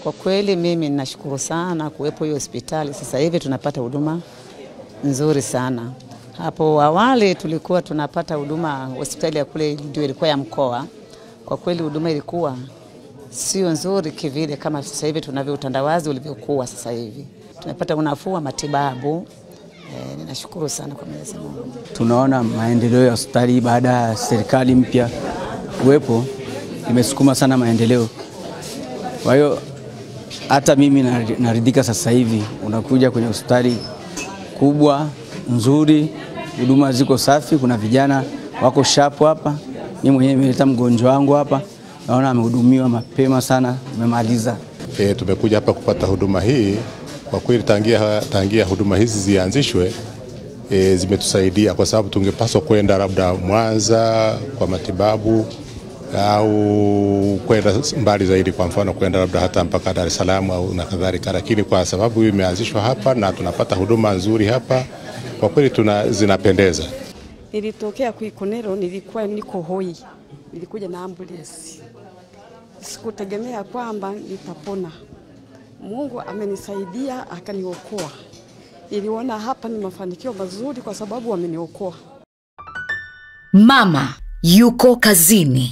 Kwa kweli mimi ninashukuru sana kuwepo hiyo hospitali. Sasa hivi tunapata huduma nzuri sana. Hapo awali tulikuwa tunapata huduma hospitali ya kule ndio ilikuwa ya mkoa. Kwa kweli huduma ilikuwa sio nzuri kivile kama sasa hivi tunavyo utandawazi ulivyokuwa sasa hivi. Tunapata unafuu wa matibabu. Ninashukuru sana kwa Mwenyezi Mungu. Tunaona maendeleo ya hospitali baada ya serikali mpya kuwepo imesukuma sana maendeleo. Kwa hiyo hata mimi naridhika sasa hivi unakuja kwenye hospitali kubwa, nzuri, huduma ziko safi, kuna vijana wako sharp hapa. Mimi mwenyewe nimeleta mgonjwa wangu hapa. Naona amehudumiwa mapema sana, amemaliza. Tumekuja hapa kupata huduma hii. Kwa kweli tangia huduma hizi zianzishwe zimetusaidia kwa sababu tungepaswa kwenda labda Mwanza kwa matibabu au kwenda mbali zaidi, kwa mfano kwenda labda hata mpaka Dar es Salaam au na kadhalika, lakini kwa sababu imeanzishwa hapa na tunapata huduma nzuri hapa, kwa kweli zinapendeza. Nilitokea Kuikonero, nilikuwa niko hoi. Nilikuja na ambulance. Sikutegemea kwamba nitapona. Mungu amenisaidia akaniokoa. Niliona hapa ni mafanikio mazuri kwa sababu ameniokoa. Mama yuko kazini.